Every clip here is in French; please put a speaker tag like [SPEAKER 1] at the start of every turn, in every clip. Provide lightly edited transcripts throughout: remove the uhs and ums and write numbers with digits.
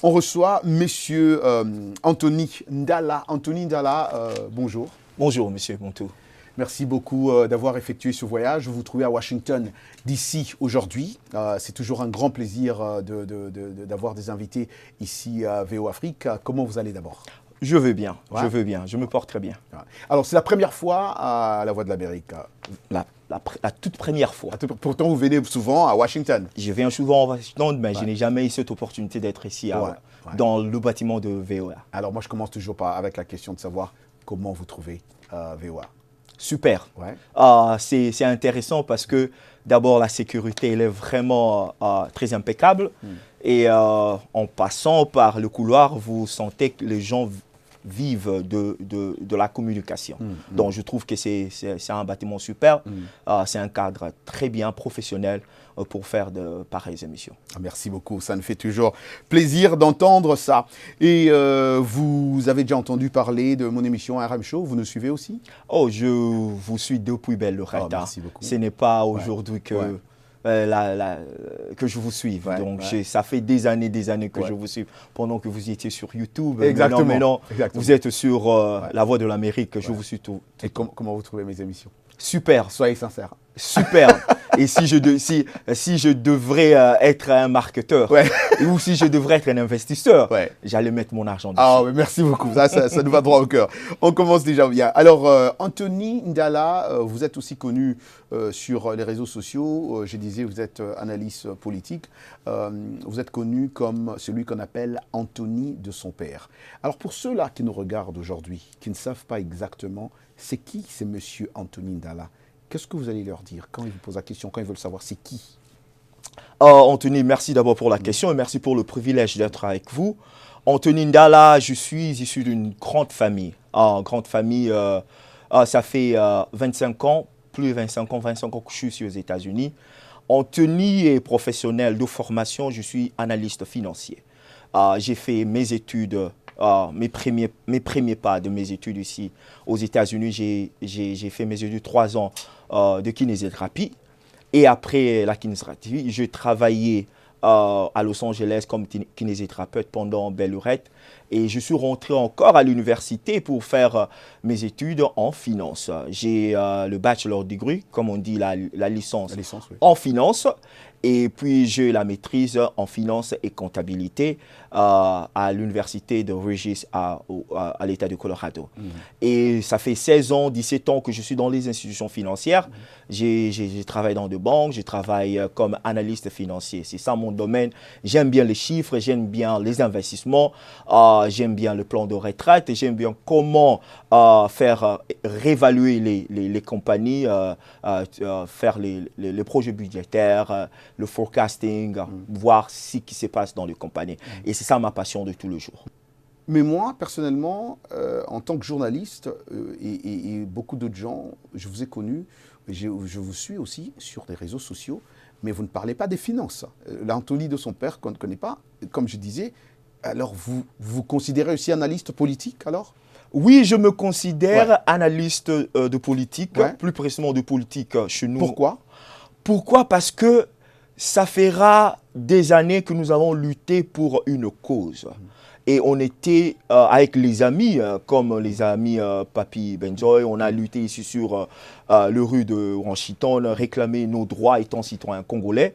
[SPEAKER 1] On reçoit Monsieur Anthony Ndala. Anthony Ndala, bonjour.
[SPEAKER 2] Bonjour, Monsieur Montou.
[SPEAKER 1] Merci beaucoup d'avoir effectué ce voyage. Vous vous trouvez à Washington, D.C. aujourd'hui. C'est toujours un grand plaisir d'avoir des invités ici à VO Afrique. Comment vous allez d'abord?
[SPEAKER 2] Je vais bien,
[SPEAKER 1] Ouais.
[SPEAKER 2] je vais bien, je me porte très bien.
[SPEAKER 1] Alors, c'est la première fois à la Voix de l'Amérique.
[SPEAKER 2] La toute première fois.
[SPEAKER 1] Pourtant, vous venez souvent à Washington.
[SPEAKER 2] Je viens souvent à Washington, mais je n'ai jamais eu cette opportunité d'être ici dans le bâtiment de VOA.
[SPEAKER 1] Alors, moi, je commence toujours avec la question de savoir comment vous trouvez VOA.
[SPEAKER 2] Super.
[SPEAKER 1] Ouais.
[SPEAKER 2] C'est intéressant parce que d'abord, la sécurité, elle est vraiment très impeccable. Et en passant par le couloir, vous sentez que les gens vivent de la communication. Donc, je trouve que c'est un bâtiment super. C'est un cadre très bien professionnel pour faire de pareilles émissions.
[SPEAKER 1] Merci beaucoup, ça me fait toujours plaisir d'entendre ça. Et vous avez déjà entendu parler de mon émission RM Show, vous nous suivez aussi?
[SPEAKER 2] Oh, je vous suis depuis belle lurette.
[SPEAKER 1] Merci beaucoup.
[SPEAKER 2] Ce n'est pas aujourd'hui que... que je vous suive. Donc, ça fait des années que je vous suis pendant que vous étiez sur YouTube.
[SPEAKER 1] Exactement.
[SPEAKER 2] Maintenant, vous êtes sur La Voix de l'Amérique. Je vous suis tout.
[SPEAKER 1] Et comment vous trouvez mes émissions?
[SPEAKER 2] Super.
[SPEAKER 1] Soyez sincères.
[SPEAKER 2] Super. Et si je devrais être un marketeur ou si je devrais être un investisseur, j'allais mettre mon argent dessus.
[SPEAKER 1] Ah, mais merci beaucoup. Ça nous va droit au cœur. On commence déjà bien. Alors, Anthony Ndala, vous êtes aussi connu sur les réseaux sociaux. Je disais, vous êtes analyste politique. Vous êtes connu comme celui qu'on appelle Anthony de son père. Alors, pour ceux-là qui nous regardent aujourd'hui, qui ne savent pas exactement c'est qui c'est monsieur Anthony Ndala, qu'est-ce que vous allez leur dire quand ils vous posent la question, quand ils veulent savoir c'est qui?
[SPEAKER 2] Anthony, merci d'abord pour la question et merci pour le privilège d'être avec vous. Anthony Ndala, je suis issu d'une grande famille. Ça fait 25 ans, plus de 25 ans que je suis aux États-Unis. Anthony est professionnel de formation, je suis analyste financier. J'ai fait mes études, mes premiers pas de mes études ici aux États-Unis. J'ai fait mes études 3 ans de kinésithérapie. Et après la kinésithérapie, je travaillais à Los Angeles comme kinésithérapeute pendant belle lurette. Et je suis rentré encore à l'université pour faire mes études en finance. J'ai le bachelor degree, comme on dit, la licence en finance. Et puis, j'ai la maîtrise en finance et comptabilité à l'université de Regis à l'État du Colorado. Et ça fait 16 ans, 17 ans que je suis dans les institutions financières. J'ai travaillé dans des banques, je travaille comme analyste financier. C'est ça mon domaine. J'aime bien les chiffres, j'aime bien les investissements, j'aime bien le plan de retraite, j'aime bien comment faire réévaluer les compagnies, faire les projets budgétaires, le forecasting, voir ce qui se passe dans les compagnies. Et c'est ça ma passion de tous les jours.
[SPEAKER 1] Mais moi, personnellement, en tant que journaliste et beaucoup d'autres gens, je vous ai connu, je vous suis aussi sur les réseaux sociaux, mais vous ne parlez pas des finances. L'Anthony de son père qu'on ne connaît pas, comme je disais, alors vous vous considérez aussi analyste politique alors?
[SPEAKER 2] Oui, je me considère analyste de politique, plus précisément de politique chez nous.
[SPEAKER 1] Pourquoi?
[SPEAKER 2] Pourquoi? Parce que ça fera des années que nous avons lutté pour une cause. Et on était avec les amis, comme les amis Papi Benjoy, on a lutté ici sur le rue de Washington, réclamer nos droits étant citoyens congolais.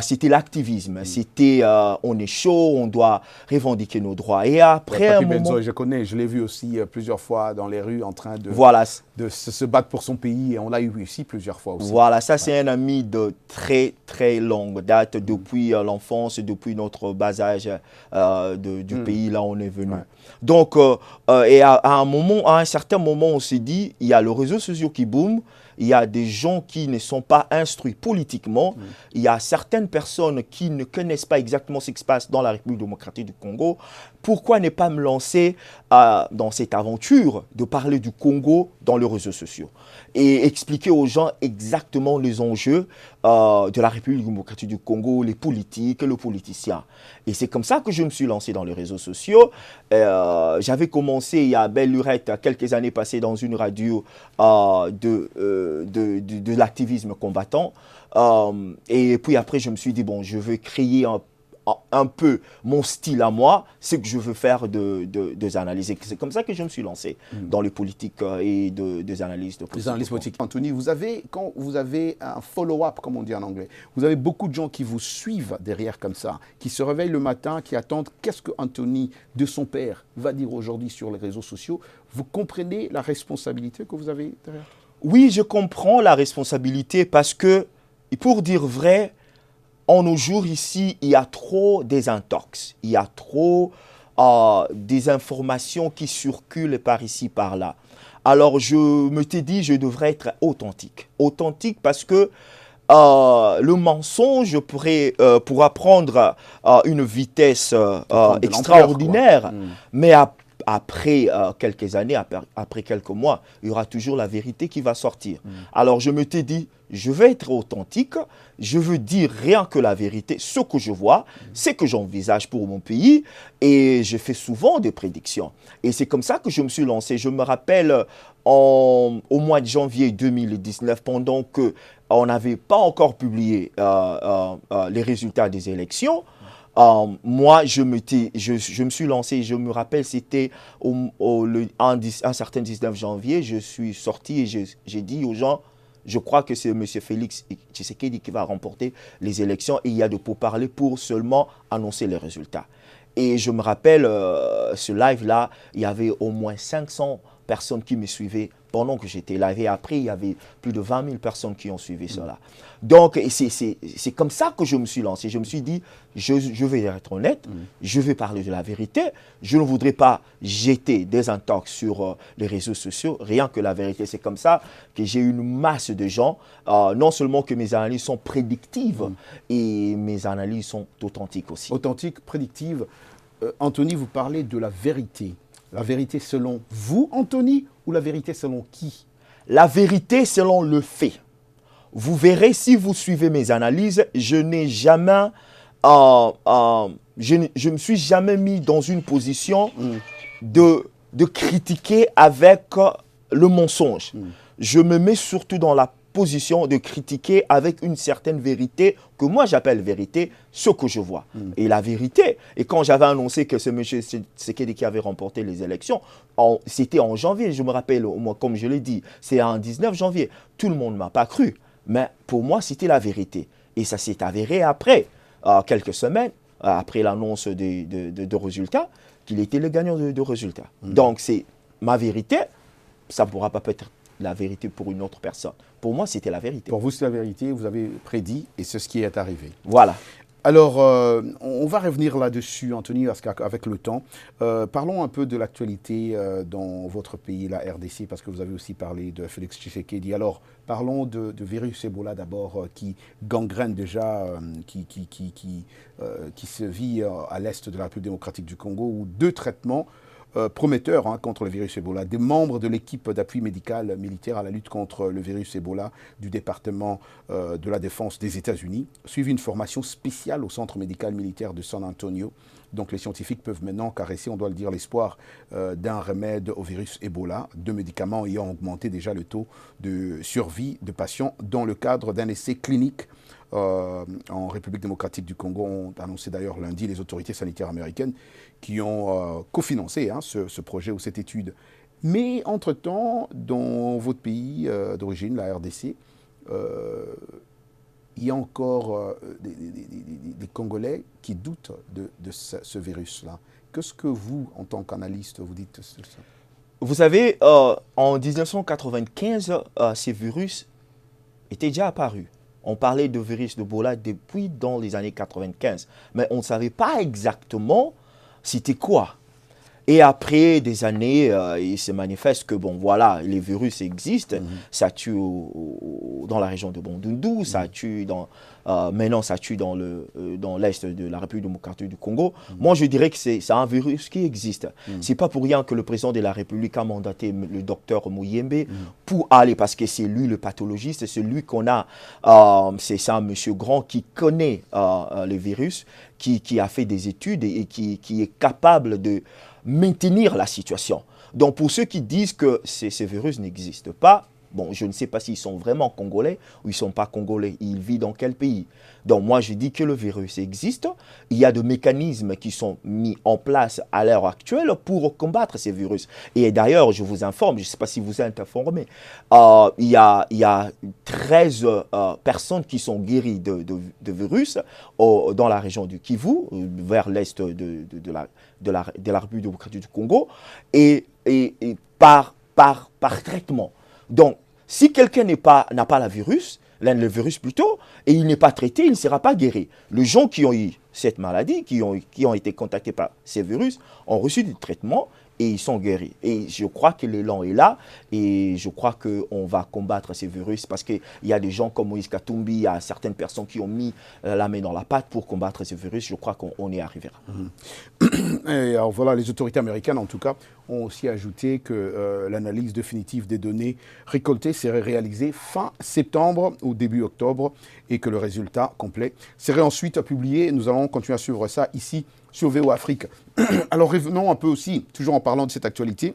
[SPEAKER 2] C'était l'activisme, c'était on est chaud, on doit revendiquer nos droits. Et après
[SPEAKER 1] Papi Benjoy, je connais, je l'ai vu aussi plusieurs fois dans les rues en train de se battre pour son pays et on l'a eu ici plusieurs fois aussi.
[SPEAKER 2] Voilà, ça c'est un ami de très très longue date, depuis l'enfance, depuis notre bas âge du pays là où on est venu. Donc, et à un certain moment, on s'est dit, il y a le réseau social qui boom, il y a des gens qui ne sont pas instruits politiquement, il y a certaines personnes qui ne connaissent pas exactement ce qui se passe dans la République démocratique du Congo. Pourquoi ne pas me lancer dans cette aventure de parler du Congo dans les réseaux sociaux et expliquer aux gens exactement les enjeux de la République démocratique du Congo, les politiques, les politiciens. Et c'est comme ça que je me suis lancé dans les réseaux sociaux. J'avais commencé il y a belle lurette, quelques années passées dans une radio de l'activisme combattant. Et puis après, je me suis dit, bon, je veux créer un peu mon style à moi, c'est que je veux faire des analyses. C'est comme ça que je me suis lancé dans les politiques et des analyses de politique.
[SPEAKER 1] Des analyses politiques. Anthony, quand vous avez un follow-up, comme on dit en anglais, vous avez beaucoup de gens qui vous suivent derrière comme ça, qui se réveillent le matin, qui attendent qu'est-ce que Anthony, de son père, va dire aujourd'hui sur les réseaux sociaux. Vous comprenez la responsabilité que vous avez derrière?
[SPEAKER 2] Oui, je comprends la responsabilité parce que, pour dire vrai, en nos jours ici, il y a trop désintox. Il y a trop des informations qui circulent par ici, par là. Alors, je me t'ai dit, je devrais être authentique. Authentique parce que le mensonge pourra prendre une vitesse extraordinaire, mais après quelques années, après quelques mois, il y aura toujours la vérité qui va sortir. Alors, je me t'ai dit, je vais être authentique, je veux dire rien que la vérité, ce que je vois, ce que j'envisage pour mon pays, et je fais souvent des prédictions. Et c'est comme ça que je me suis lancé. Je me rappelle au mois de janvier 2019, pendant qu'on n'avait pas encore publié les résultats des élections, moi, je me suis lancé, je me rappelle, c'était un certain 19 janvier, je suis sorti et j'ai dit aux gens, je crois que c'est M. Félix Tshisekedi qui va remporter les élections et il y a de pourparlers pour seulement annoncer les résultats. Et je me rappelle, ce live-là, il y avait au moins 500 personnes qui me suivaient pendant que j'étais live. Et après, il y avait plus de 20 000 personnes qui ont suivi cela. Donc, c'est comme ça que je me suis lancé. Je me suis dit, je vais être honnête, je vais parler de la vérité. Je ne voudrais pas jeter des intox sur les réseaux sociaux, rien que la vérité. C'est comme ça que j'ai une masse de gens. Non seulement que mes analyses sont prédictives, et mes analyses sont authentiques aussi.
[SPEAKER 1] Authentiques, prédictives. Anthony, vous parlez de la vérité. La vérité selon vous, Anthony, ou la vérité selon qui?
[SPEAKER 2] La vérité selon le fait. Vous verrez, si vous suivez mes analyses, je n'ai jamais, je me suis jamais mis dans une position de critiquer avec le mensonge. Je me mets surtout dans la position de critiquer avec une certaine vérité, que moi j'appelle vérité, ce que je vois. Et la vérité, et quand j'avais annoncé que ce monsieur Tshisekedi qui avait remporté les élections, c'était en janvier, je me rappelle, moi, comme je l'ai dit, c'est en 19 janvier, tout le monde ne m'a pas cru, mais pour moi c'était la vérité. Et ça s'est avéré après, quelques semaines, après l'annonce de résultats, qu'il était le gagnant de résultats. Donc c'est ma vérité, ça ne pourra pas être la vérité pour une autre personne. Pour moi, c'était la vérité.
[SPEAKER 1] Pour vous, c'est la vérité, vous avez prédit et c'est ce qui est arrivé.
[SPEAKER 2] Voilà.
[SPEAKER 1] Alors, on va revenir là-dessus, Anthony, parce qu'avec le temps, parlons un peu de l'actualité dans votre pays, la RDC, parce que vous avez aussi parlé de Félix Tshisekedi. Alors, parlons de virus Ebola d'abord, qui gangrène déjà, qui se vit à l'est de la République démocratique du Congo, où 2 traitements prometteurs contre le virus Ebola. Des membres de l'équipe d'appui médical militaire à la lutte contre le virus Ebola du département de la défense des États-Unis suivent une formation spéciale au centre médical militaire de San Antonio. Donc les scientifiques peuvent maintenant caresser, on doit le dire, l'espoir d'un remède au virus Ebola, 2 médicaments ayant augmenté déjà le taux de survie de patients dans le cadre d'un essai clinique en République démocratique du Congo, ont annoncé d'ailleurs lundi les autorités sanitaires américaines qui ont cofinancé ce projet ou cette étude. Mais entre-temps, dans votre pays d'origine, la RDC, il y a encore des Congolais qui doutent de ce virus-là. Qu'est-ce que vous, en tant qu'analyste, vous dites de ça?
[SPEAKER 2] Vous savez, en 1995, ces virus étaient déjà apparus. On parlait de virus d'Ebola depuis dans les années 95, mais on ne savait pas exactement c'était quoi. Et après des années, il se manifeste que, bon, voilà, les virus existent. Ça tue dans la région de Bandundu, ça tue maintenant ça tue dans l'est de la République démocratique du Congo. Moi, je dirais que c'est un virus qui existe. C'est pas pour rien que le président de la République a mandaté le docteur Muyembe pour aller, parce que c'est lui le pathologiste, c'est lui qu'on a, c'est ça, monsieur Grand, qui connaît les virus, qui a fait des études et qui est capable de maintenir la situation. Donc, pour ceux qui disent que ces virus n'existent pas, Bon, je ne sais pas s'ils sont vraiment congolais ou ils ne sont pas congolais. Ils vivent dans quel pays? Donc moi, je dis que le virus existe. Il y a des mécanismes qui sont mis en place à l'heure actuelle pour combattre ces virus. Et d'ailleurs, je vous informe, je ne sais pas si vous êtes informés, il y a 13 personnes qui sont guéries de virus dans la région du Kivu, vers l'est de la République démocratique du Congo, et par traitement. Donc, si quelqu'un n'a pas le virus plutôt, et il n'est pas traité, il ne sera pas guéri. Les gens qui ont eu cette maladie, qui ont été contactés par ces virus, ont reçu du traitement et ils sont guéris. Et je crois que l'élan est là et je crois qu'on va combattre ces virus parce qu'il y a des gens comme Moïse Katumbi, il y a certaines personnes qui ont mis la main dans la pâte pour combattre ces virus. Je crois qu'on y arrivera.
[SPEAKER 1] Et alors voilà, les autorités américaines, en tout cas, ont aussi ajouté que l'analyse définitive des données récoltées serait réalisée fin septembre ou début octobre et que le résultat complet serait ensuite publié. Nous allons continuer à suivre ça ici sur VO Afrique. Alors revenons un peu aussi, toujours en parlant de cette actualité.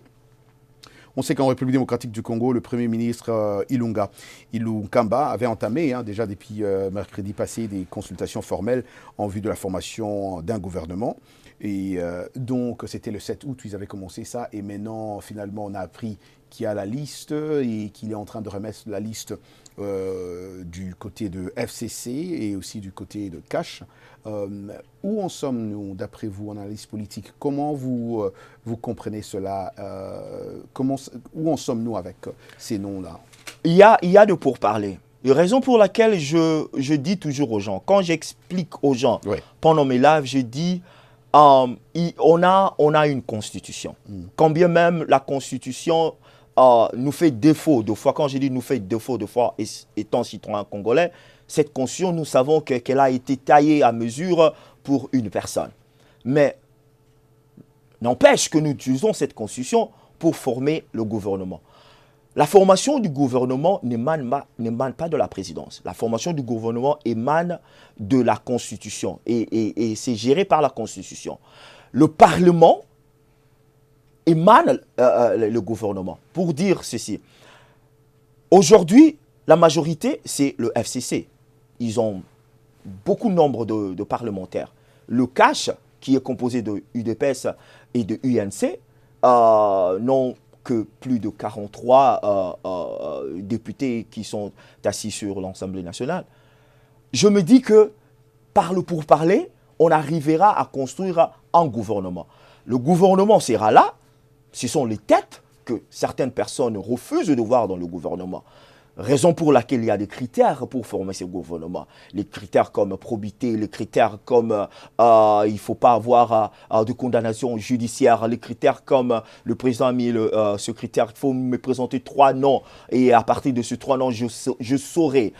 [SPEAKER 1] On sait qu'en République démocratique du Congo, le Premier ministre Ilunkamba avait entamé déjà depuis mercredi passé des consultations formelles en vue de la formation d'un gouvernement. Et donc, c'était le 7 août, ils avaient commencé ça. Et maintenant, finalement, on a appris qu'il y a la liste et qu'il est en train de remettre la liste du côté de FCC et aussi du côté de Cash. Où en sommes-nous, d'après vous, en analyse politique? Comment vous comprenez cela? Où en sommes-nous avec ces noms-là?
[SPEAKER 2] Il y a de pourparlers. La raison pour laquelle je dis toujours aux gens, quand j'explique aux gens pendant mes lives, je dis on a une constitution. Quand bien même la constitution nous fait défaut de fois, quand je dis nous fait défaut de fois étant citoyen congolais, cette constitution, nous savons qu'elle a été taillée à mesure pour une personne. Mais n'empêche que nous utilisons cette constitution pour former le gouvernement. La formation du gouvernement n'émane pas de la présidence. La formation du gouvernement émane de la Constitution et c'est géré par la Constitution. Le Parlement émane le gouvernement. Pour dire ceci, aujourd'hui, la majorité, c'est le FCC. Ils ont beaucoup de nombre de parlementaires. Le CACH, qui est composé de UDPS et de UNC, n'ont que plus de 43 députés qui sont assis sur l'Assemblée nationale. Je me dis que, pour parler, on arrivera à construire un gouvernement. Le gouvernement sera là, ce sont les têtes que certaines personnes refusent de voir dans le gouvernement. Raison pour laquelle il y a des critères pour former ce gouvernement. Les critères comme probité, les critères comme il ne faut pas avoir de condamnation judiciaire, les critères comme le président a mis ce critère, il faut me présenter 3 noms et à partir de ces 3 noms, je saurai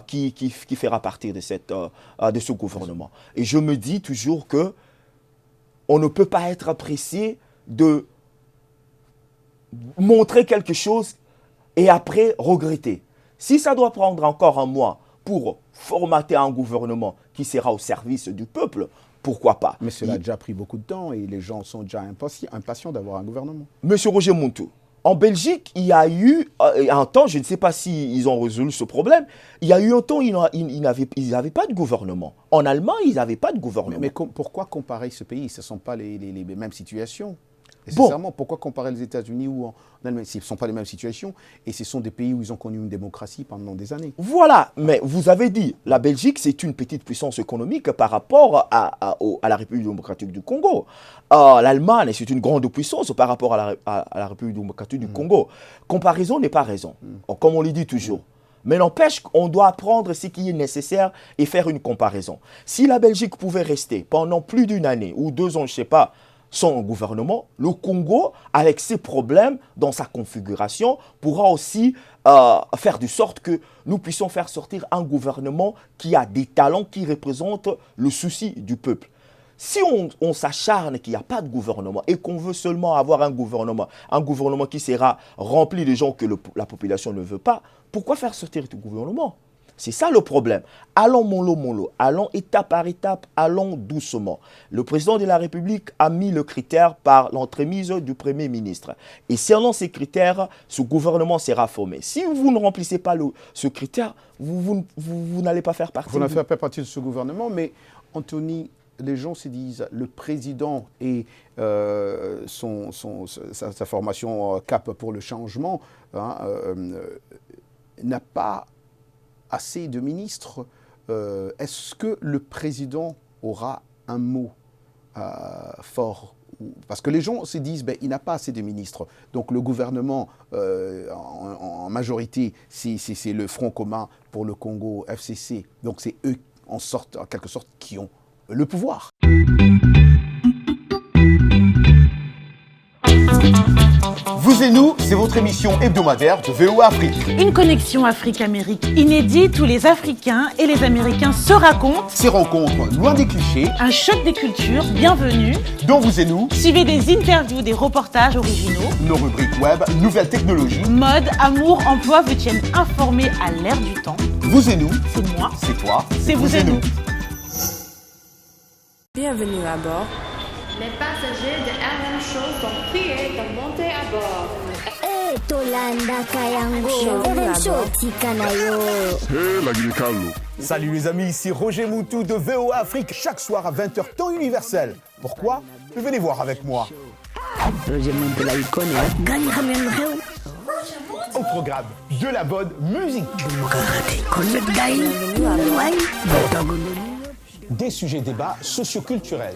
[SPEAKER 2] qui fera partie de ce gouvernement. Et je me dis toujours que on ne peut pas être pressé de montrer quelque chose et après regretter. Si ça doit prendre encore un mois pour formater un gouvernement qui sera au service du peuple, pourquoi pas?
[SPEAKER 1] Mais cela a déjà pris beaucoup de temps et les gens sont déjà impatients d'avoir un gouvernement.
[SPEAKER 2] Monsieur Roger Montou, en Belgique, il y a eu un temps, je ne sais pas s'ils ont résolu ce problème, il y a eu un temps, ils n'avaient pas de gouvernement. En Allemagne, ils n'avaient pas de gouvernement.
[SPEAKER 1] Mais pourquoi comparer ce pays? Ce ne sont pas les mêmes situations. Sincèrement, pourquoi comparer les États-Unis ou en Allemagne? Ce ne sont pas les mêmes situations et ce sont des pays où ils ont connu une démocratie pendant des années.
[SPEAKER 2] Voilà, mais vous avez dit, la Belgique, c'est une petite puissance économique par rapport à la République démocratique du Congo. L'Allemagne, c'est une grande puissance par rapport à la République démocratique du Congo. Comparaison n'est pas raison, comme on le dit toujours. Mais n'empêche qu'on doit apprendre ce qui est nécessaire et faire une comparaison. Si la Belgique pouvait rester pendant plus d'une année ou 2 ans, je ne sais pas, son gouvernement, le Congo, avec ses problèmes dans sa configuration, pourra aussi faire de sorte que nous puissions faire sortir un gouvernement qui a des talents, qui représente le souci du peuple. Si on s'acharne qu'il n'y a pas de gouvernement et qu'on veut seulement avoir un gouvernement qui sera rempli de gens que la population ne veut pas, pourquoi faire sortir ce gouvernement? C'est ça le problème. Allons mollo mollo, allons étape par étape, allons doucement. Le président de la République a mis le critère par l'entremise du Premier ministre. Et selon ces critères, ce gouvernement sera formé. Si vous ne remplissez pas ce critère, vous n'allez pas faire partie.
[SPEAKER 1] Vous n'allez pas partie de ce gouvernement, mais Anthony, les gens se disent, le président et sa formation Cap pour le changement hein, n'a pas assez de ministres. Est-ce que le président aura un mot fort? Parce que les gens se disent, ben, il n'a pas assez de ministres. Donc le gouvernement, en majorité, c'est le Front commun pour le Congo, FCC. Donc c'est eux, en quelque sorte, qui ont le pouvoir. Vous et nous, c'est votre émission hebdomadaire de VOA Afrique.
[SPEAKER 3] Une connexion Afrique-Amérique inédite où les Africains et les Américains se racontent.
[SPEAKER 1] Ces rencontres loin des clichés.
[SPEAKER 3] Un choc des cultures, bienvenue.
[SPEAKER 1] Dont vous et nous.
[SPEAKER 3] Suivez des interviews, des reportages originaux.
[SPEAKER 1] Nos rubriques web, nouvelles technologies.
[SPEAKER 3] Mode, amour, emploi vous tiennent informés à l'ère du temps.
[SPEAKER 1] Vous et nous.
[SPEAKER 3] C'est moi.
[SPEAKER 1] C'est toi.
[SPEAKER 3] C'est vous et nous.
[SPEAKER 4] Bienvenue à bord.
[SPEAKER 5] Les passagers de RM Show sont priés de monter à bord.
[SPEAKER 6] Tolanda Kayango, RM Show Tikanayo.
[SPEAKER 7] Hey, la Guinée-Callo.
[SPEAKER 1] Salut les amis, ici Roger Moutou de VOA Afrique, chaque soir à 20h, temps universel. Pourquoi? Venez voir avec moi.
[SPEAKER 6] Roger Moutou la icône,
[SPEAKER 1] Au programme de la bonne musique. Des sujets débats socioculturels.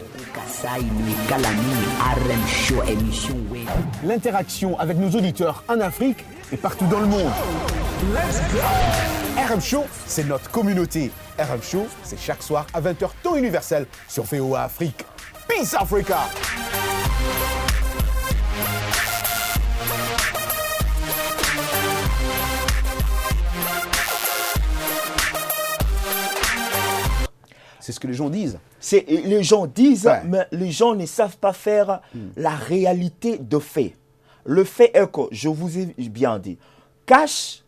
[SPEAKER 1] L'interaction avec nos auditeurs en Afrique et partout dans le monde. RM Show, c'est notre communauté. RM Show, c'est chaque soir à 20h, temps universel sur VOA Afrique. Peace Africa! C'est ce que les gens disent.
[SPEAKER 2] Les gens disent,
[SPEAKER 1] Ouais.
[SPEAKER 2] mais les gens ne savent pas faire la réalité de fait. Le fait est que, je vous ai bien dit, Cash,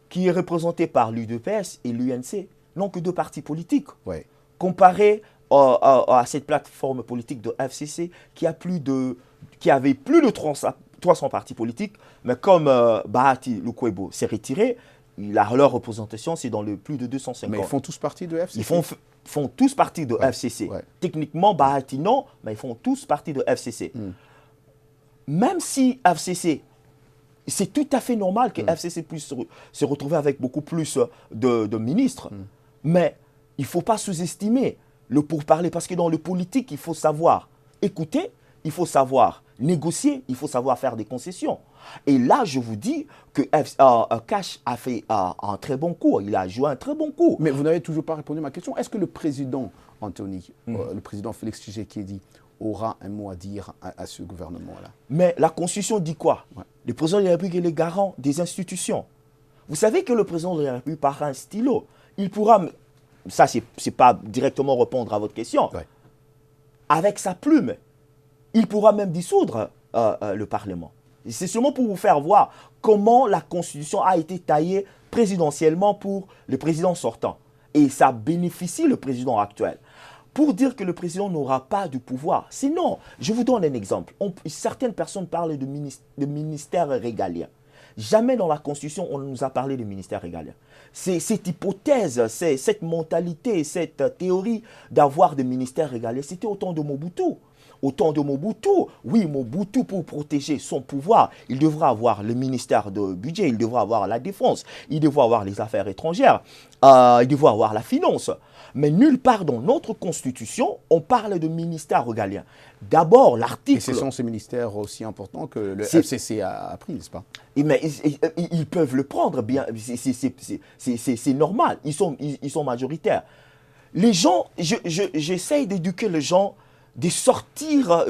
[SPEAKER 2] qui est représenté par l'UDPS et l'UNC, n'ont que deux partis politiques.
[SPEAKER 1] Ouais.
[SPEAKER 2] Comparé à cette plateforme politique de FCC qui avait plus de 300 partis politiques, mais comme Bahati Lukwebo s'est retiré, leur représentation, c'est dans le plus de 250.
[SPEAKER 1] Mais ils font tous partie de FCC.
[SPEAKER 2] Ils font tous partie de FCC.
[SPEAKER 1] Ouais.
[SPEAKER 2] Techniquement, Bahati non, mais ils font tous partie de FCC. Même si FCC, c'est tout à fait normal que FCC puisse se retrouver avec beaucoup plus de ministres, mais il ne faut pas sous-estimer le pourparler, parce que dans le politique, il faut savoir écouter, il faut savoir négocier, il faut savoir faire des concessions. Et là, je vous dis que Cash a fait un très bon coup, il a joué un très bon coup.
[SPEAKER 1] Mais vous n'avez toujours pas répondu à ma question. Est-ce que le président, Anthony, le président Félix Tshisekedi, aura un mot à dire à ce gouvernement-là?
[SPEAKER 2] Mais la Constitution dit quoi?
[SPEAKER 1] Ouais.
[SPEAKER 2] Le président de la République est le garant des institutions. Vous savez que le président de la République, par un stylo, il pourra, ça c'est pas directement répondre à votre question,
[SPEAKER 1] Ouais.
[SPEAKER 2] avec sa plume, il pourra même dissoudre le Parlement. C'est seulement pour vous faire voir comment la Constitution a été taillée présidentiellement pour le président sortant. Et ça bénéficie le président actuel. Pour dire que le président n'aura pas de pouvoir, sinon, je vous donne un exemple. Certaines personnes parlent de ministère régalien. Jamais dans la Constitution, on nous a parlé de ministère régalien. Cette hypothèse, cette mentalité, cette théorie d'avoir des ministères régaliens, c'était au temps de Mobutu. Au temps de Mobutu, oui, Mobutu, pour protéger son pouvoir, il devra avoir le ministère de budget, il devra avoir la défense, il devra avoir les affaires étrangères, il devra avoir la finance. Mais nulle part dans notre Constitution, on parle de ministère régalien. D'abord, l'article...
[SPEAKER 1] Et ce sont ces ministères aussi importants que le FCC a pris, n'est-ce pas?
[SPEAKER 2] Mais ils peuvent le prendre, bien, c'est normal, ils sont majoritaires. Les gens, j'essaye d'éduquer les gens, de sortir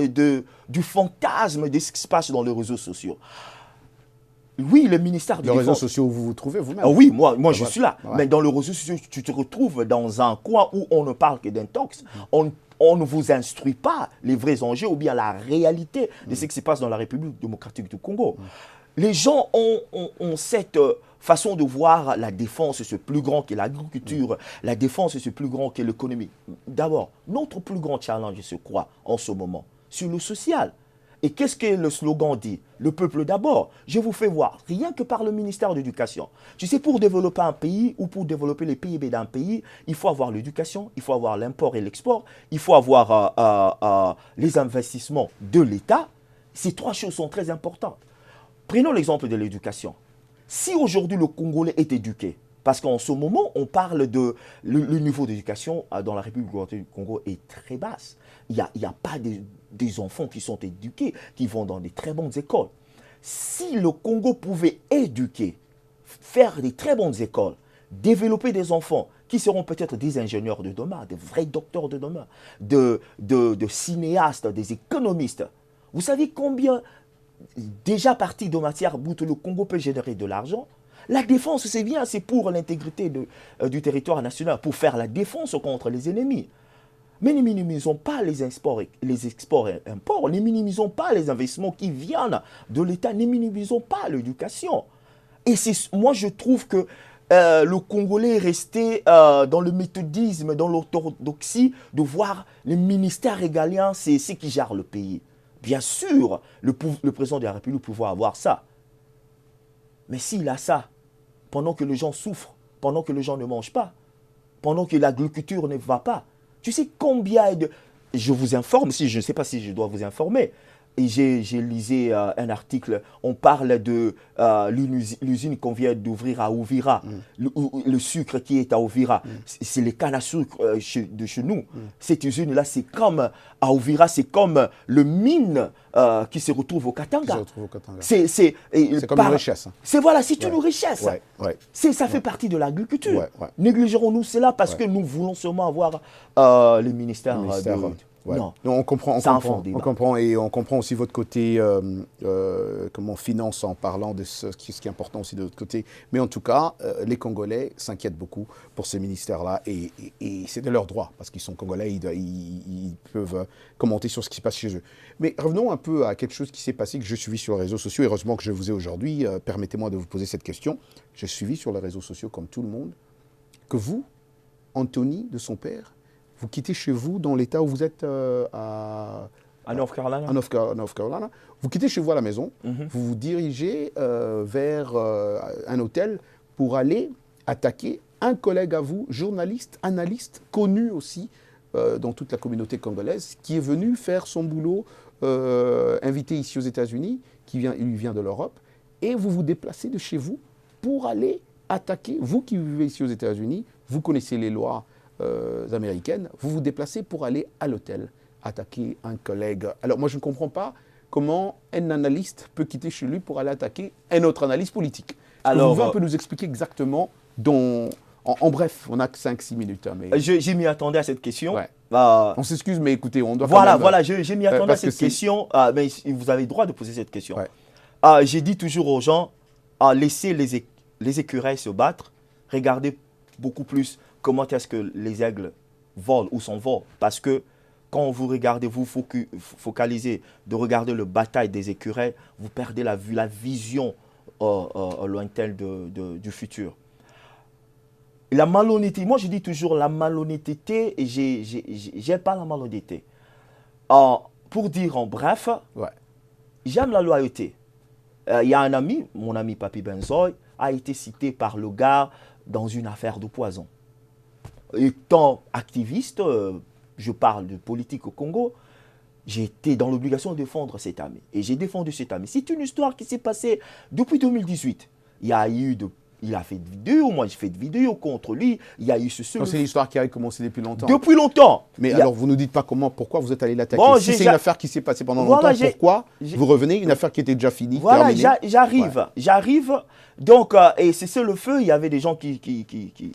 [SPEAKER 2] du fantasme de ce qui se passe dans les réseaux sociaux. Oui, le ministère de
[SPEAKER 1] Les réseaux sociaux où vous vous trouvez vous-même.
[SPEAKER 2] Ah oui, moi je suis là.
[SPEAKER 1] Ouais.
[SPEAKER 2] Mais dans les réseaux sociaux, tu te retrouves dans un coin où on ne parle que d'intox. on ne vous instruit pas les vrais enjeux ou bien la réalité de ce qui se passe dans la République démocratique du Congo. Les gens ont cette façon de voir la défense, c'est plus grand que l'agriculture, la défense, c'est plus grand que l'économie. D'abord, notre plus grand challenge, je crois, en ce moment, sur le social. Et qu'est-ce que le slogan dit? Le peuple d'abord. Je vous fais voir, rien que par le ministère de l'Éducation. Tu sais, pour développer un pays ou pour développer les PIB d'un pays, il faut avoir l'éducation, il faut avoir l'import et l'export, il faut avoir les investissements de l'État. Ces trois choses sont très importantes. Prenons l'exemple de l'éducation. Si aujourd'hui le Congolais est éduqué, parce qu'en ce moment, on parle de le niveau d'éducation dans la République démocratique du Congo est très basse. Il n'y a pas des enfants qui sont éduqués, qui vont dans des très bonnes écoles. Si le Congo pouvait éduquer, faire des très bonnes écoles, développer des enfants qui seront peut-être des ingénieurs de demain, des vrais docteurs de demain, de cinéastes, des économistes, vous savez combien, déjà parti de matière brute, le Congo peut générer de l'argent? La défense, c'est bien, c'est pour l'intégrité du territoire national, pour faire la défense contre les ennemis. Mais ne minimisons pas les exports et imports, ne minimisons pas les investissements qui viennent de l'État, ne minimisons pas l'éducation. Et moi, je trouve que le Congolais est resté dans le méthodisme, dans l'orthodoxie, de voir les ministères régaliens, c'est ce qui gère le pays. Bien sûr, le président de la République peut avoir ça. Mais s'il a ça, pendant que les gens souffrent, pendant que les gens ne mangent pas, pendant que l'agriculture ne va pas, tu sais combien de... Je vous informe, je ne sais pas si je dois vous informer. Et j'ai lisé un article, on parle de l'usine qu'on vient d'ouvrir à Uvira, le sucre qui est à Uvira, c'est les cannes à sucre de chez nous. Cette usine-là, c'est comme à Uvira, c'est comme le mine qui se retrouve au Katanga. C'est
[SPEAKER 1] comme une richesse.
[SPEAKER 2] C'est une richesse. Ça fait partie de l'agriculture. Négligerons-nous cela parce que nous voulons seulement avoir le ministère de...
[SPEAKER 1] Non, on comprend et on comprend aussi votre côté finance en parlant de ce qui est important aussi de l'autre côté. Mais en tout cas, les Congolais s'inquiètent beaucoup pour ces ministères-là et c'est de leur droit parce qu'ils sont Congolais, ils peuvent commenter sur ce qui se passe chez eux. Mais revenons un peu à quelque chose qui s'est passé que je suivis sur les réseaux sociaux. Heureusement que je vous ai aujourd'hui. Permettez-moi de vous poser cette question. J'ai suivi sur les réseaux sociaux comme tout le monde que vous, Anthony, de son père, vous quittez chez vous dans l'état où vous êtes à
[SPEAKER 2] North Carolina.
[SPEAKER 1] North Carolina. Vous quittez chez vous à la maison, vous vous dirigez vers un hôtel pour aller attaquer un collègue à vous, journaliste, analyste, connu aussi dans toute la communauté congolaise, qui est venu faire son boulot, invité ici aux États-Unis, il vient de l'Europe, et vous vous déplacez de chez vous pour aller attaquer, vous qui vivez ici aux États-Unis, vous connaissez les lois américaines, vous vous déplacez pour aller à l'hôtel, attaquer un collègue. Alors moi je ne comprends pas comment un analyste peut quitter chez lui pour aller attaquer un autre analyste politique. Alors, vous pouvez un peu nous expliquer exactement, en bref, on n'a que 5-6 minutes. Hein, mais...
[SPEAKER 2] Je m'y attendais à cette question.
[SPEAKER 1] Ouais. On s'excuse, mais écoutez, on doit
[SPEAKER 2] je m'y attendais à cette question, mais vous avez le droit de poser cette question. Ouais. J'ai dit toujours aux gens, laissez les écureuils se battre, regardez beaucoup plus comment est-ce que les aigles volent ou s'envolent. Parce que quand vous regardez, vous focalisez de regarder le bataille des écureuils, vous perdez la vision lointaine du futur. La malhonnêteté, moi je dis toujours la malhonnêteté, et j'aime pas la malhonnêteté. Pour dire en bref, j'aime la loyauté. Il y a un ami, mon ami Papi Benzoy, a été cité par le gars dans une affaire de poison. Étant activiste, je parle de politique au Congo, j'ai été dans l'obligation de défendre cet ami. Et j'ai défendu cet ami. C'est une histoire qui s'est passée depuis 2018. Il a fait des vidéos, moi j'ai fait des vidéos contre lui. Il y a eu ce seul...
[SPEAKER 1] C'est une histoire qui a commencé depuis longtemps.
[SPEAKER 2] Depuis longtemps.
[SPEAKER 1] Mais alors vous ne nous dites pas pourquoi vous êtes allé l'attaquer. Si c'est une affaire qui s'est passée pendant longtemps, pourquoi vous revenez, une affaire qui était déjà finie,
[SPEAKER 2] terminée. J'arrive. Donc, et c'est le feu, il y avait des gens qui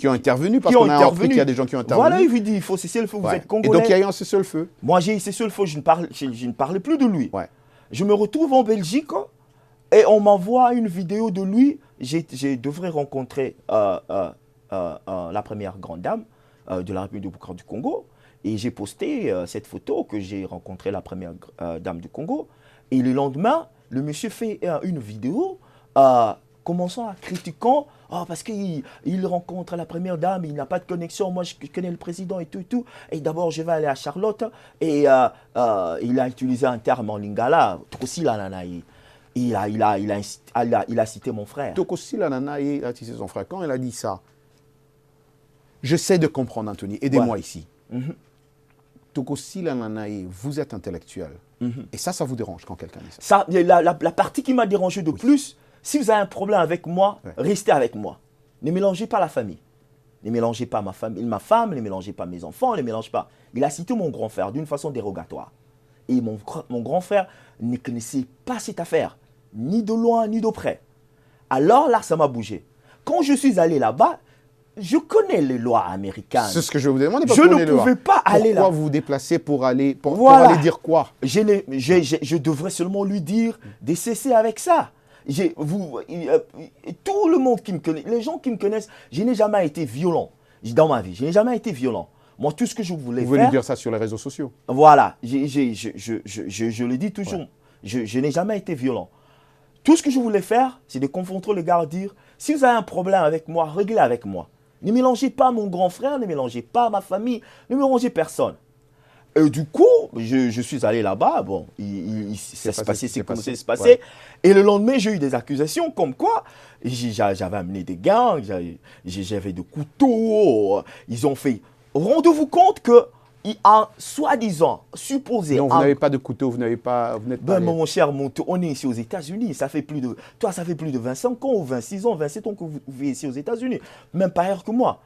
[SPEAKER 1] ont intervenu, parce qu'on a appris qu'il y a des gens qui ont intervenu.
[SPEAKER 2] Voilà, il vous dit, il faut cesser le feu, vous êtes Congolais.
[SPEAKER 1] Et donc il y a eu un cessez-le-feu.
[SPEAKER 2] Moi j'ai eu cessez-le-feu, je ne parlais plus de lui. Je me retrouve en Belgique et on m'envoie une vidéo de lui. Je devrais rencontrer la première grande dame de la République démocratique du Congo. Et j'ai posté cette photo que j'ai rencontré la première dame du Congo. Et le lendemain, le monsieur fait une vidéo commençant à critiquant parce qu'il rencontre la première dame, il n'a pas de connexion, moi je connais le président et tout et tout. Et d'abord je vais aller à Charlotte et il a utilisé un terme en lingala, il a cité mon frère.
[SPEAKER 1] Tokosi Lanana a cité son frère. Quand il a dit ça, j'essaie de comprendre, Anthony, aidez-moi ici. Tokosi Lanana, vous êtes intellectuel. Et ça vous dérange quand quelqu'un dit ça?
[SPEAKER 2] La partie qui m'a dérangé de plus, si vous avez un problème avec moi, restez avec moi. Ne mélangez pas la famille. Ne mélangez pas ma femme, ne mélangez pas mes enfants, ne mélangez pas. Il a cité mon grand frère d'une façon dérogatoire. Et mon grand frère ne connaissait pas cette affaire, ni de loin, ni de près. Alors là, ça m'a bougé. Quand je suis allé là-bas, je connais les lois américaines.
[SPEAKER 1] C'est ce que je vous demande.
[SPEAKER 2] Je ne pouvais pas aller là.
[SPEAKER 1] Pourquoi vous vous déplacez pour aller, pour aller dire quoi?
[SPEAKER 2] Je devrais seulement lui dire de cesser avec ça. Tout le monde qui me connaît, les gens qui me connaissent, je n'ai jamais été violent dans ma vie. Je n'ai jamais été violent. Moi, tout ce que je voulais faire...
[SPEAKER 1] Vous voulez dire ça sur les réseaux sociaux?
[SPEAKER 2] Voilà. Je le dis toujours. Ouais. Je n'ai jamais été violent. Tout ce que je voulais faire, c'est de confronter le gars, dire, si vous avez un problème avec moi, réglez avec moi. Ne mélangez pas mon grand frère, ne mélangez pas ma famille, ne mélangez personne. Et du coup, je suis allé là-bas, bon, ça s'est passé, c'est commencé à se passer. Ouais. Et le lendemain, j'ai eu des accusations comme quoi j'avais amené des gangs, j'avais des couteaux, ils ont fait... Rendez-vous compte que, soi-disant, supposé...
[SPEAKER 1] Donc vous n'avez pas de couteau, vous n'êtes pas...
[SPEAKER 2] Mon cher, on est ici aux États-Unis, ça fait plus de 25 ans ou 26 ans, 27 ans que vous vivez ici aux États-Unis, même pas ailleurs que moi.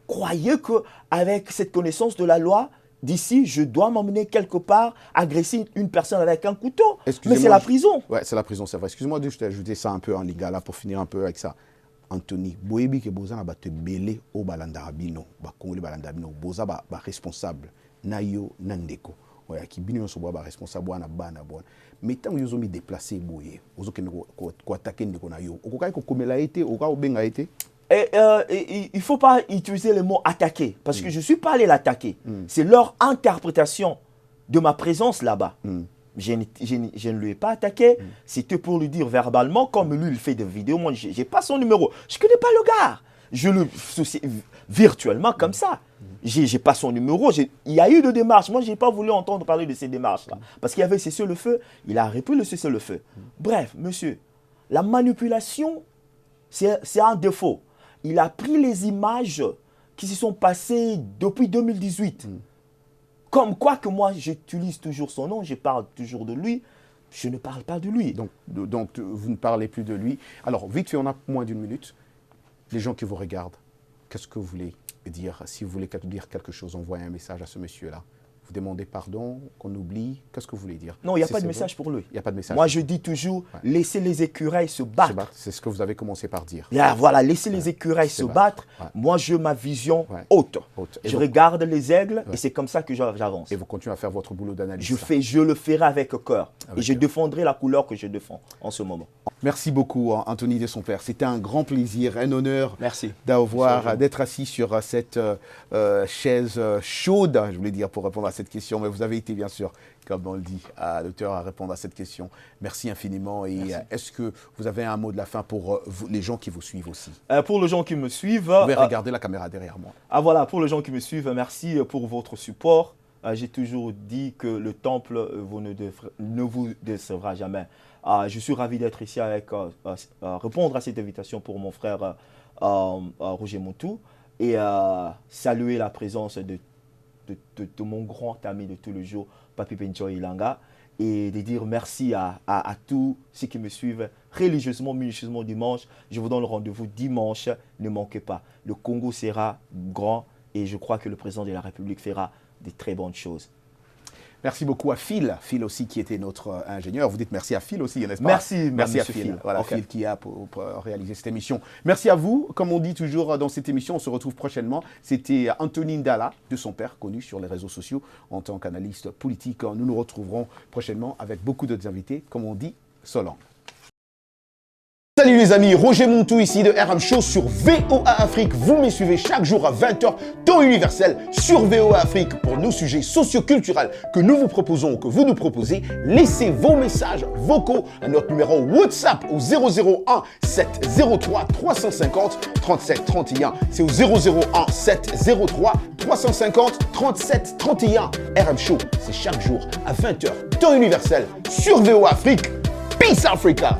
[SPEAKER 2] Croyez qu'avec cette connaissance de la loi, d'ici, je dois m'emmener quelque part, agresser une personne avec un couteau. Mais c'est la prison.
[SPEAKER 1] Ouais, c'est la prison, c'est vrai. Excuse-moi, je t'ai ajouté ça un peu en lingala pour finir un peu avec ça. Anthony, boyebi ke boza na bato belé o balandarabino, ba kongoli balandarabino, boza ba responsable na yo nandeko. Oya ki bino so ba responsable wana bana bona. Mais tant que yozo mi déplacer boye, ozo ke ko attaquer ndeko na yo. Okokai ko komela été, oka obenga été.
[SPEAKER 2] Il ne faut pas utiliser le mot attaquer, parce que je ne suis pas allé l'attaquer. C'est leur interprétation de ma présence là-bas. Je ne lui ai pas attaqué, c'était pour lui dire verbalement, comme lui il fait des vidéos, moi je n'ai pas son numéro. Je ne connais pas le gars. Je le virtuellement comme ça. Je n'ai pas son numéro. Il y a eu des démarches. Moi, je n'ai pas voulu entendre parler de ces démarches-là. Parce qu'il y avait cessé le feu, il a arrêté le cessez le feu. Bref, monsieur, la manipulation, c'est un défaut. Il a pris les images qui se sont passées depuis 2018. Comme quoi que moi, j'utilise toujours son nom, je parle toujours de lui, je ne parle pas de lui.
[SPEAKER 1] Donc vous ne parlez plus de lui. Alors, vite fait, on a moins d'une minute. Les gens qui vous regardent, qu'est-ce que vous voulez dire? Si vous voulez dire quelque chose, envoyez un message à ce monsieur-là. Vous demandez pardon, qu'on oublie. Qu'est-ce que vous voulez dire?
[SPEAKER 2] Non, il n'y a pas de message pour lui.
[SPEAKER 1] Il n'y a pas de message.
[SPEAKER 2] Moi, je dis toujours, laissez les écureuils se battre.
[SPEAKER 1] C'est ce que vous avez commencé par dire.
[SPEAKER 2] Voilà, laissez les écureuils se battre. Moi, j'ai ma vision haute. Je regarde les aigles et c'est comme ça que j'avance.
[SPEAKER 1] Et vous continuez à faire votre boulot d'analyse.
[SPEAKER 2] Je le ferai avec cœur. Et je défendrai la couleur que je défends en ce moment.
[SPEAKER 1] Merci beaucoup, Anthony de son père. C'était un grand plaisir, un honneur d'être assis sur cette chaise chaude, je voulais dire, pour répondre à cette question. Mais vous avez été, bien sûr, comme on le dit, à l'auteur à répondre à cette question. Merci infiniment. Et est-ce que vous avez un mot de la fin pour les gens qui vous suivent aussi?
[SPEAKER 2] Pour les gens qui me suivent...
[SPEAKER 1] Vous pouvez regarder la caméra derrière moi.
[SPEAKER 2] Voilà, pour les gens qui me suivent, merci pour votre support. J'ai toujours dit que le temple ne vous décevra jamais. Je suis ravi d'être ici avec répondre à cette invitation pour mon frère Roger Montou et saluer la présence de mon grand ami de tous les jours, Papi Pencho Ilanga, et de dire merci à tous ceux qui me suivent religieusement, minutieusement dimanche. Je vous donne le rendez-vous dimanche, ne manquez pas. Le Congo sera grand et je crois que le président de la République fera de très bonnes choses.
[SPEAKER 1] Merci beaucoup à Phil aussi qui était notre ingénieur. Vous dites merci à Phil aussi, n'est-ce pas?
[SPEAKER 2] Merci
[SPEAKER 1] à Phil. Voilà, Phil qui a pour réaliser cette émission. Merci à vous. Comme on dit toujours dans cette émission, on se retrouve prochainement. C'était Anthony Ndala, de son père, connu sur les réseaux sociaux en tant qu'analyste politique. Nous nous retrouverons prochainement avec beaucoup d'autres invités, comme on dit, so long. Salut les amis, Roger Montou ici de RM Show sur VOA Afrique. Vous me suivez chaque jour à 20h, temps universel sur VOA Afrique pour nos sujets socioculturels que nous vous proposons ou que vous nous proposez. Laissez vos messages vocaux à notre numéro WhatsApp au 001 703 350 37 31. C'est au 001 703 350 37 31. RM Show, c'est chaque jour à 20h, temps universel sur VOA Afrique. Peace Africa!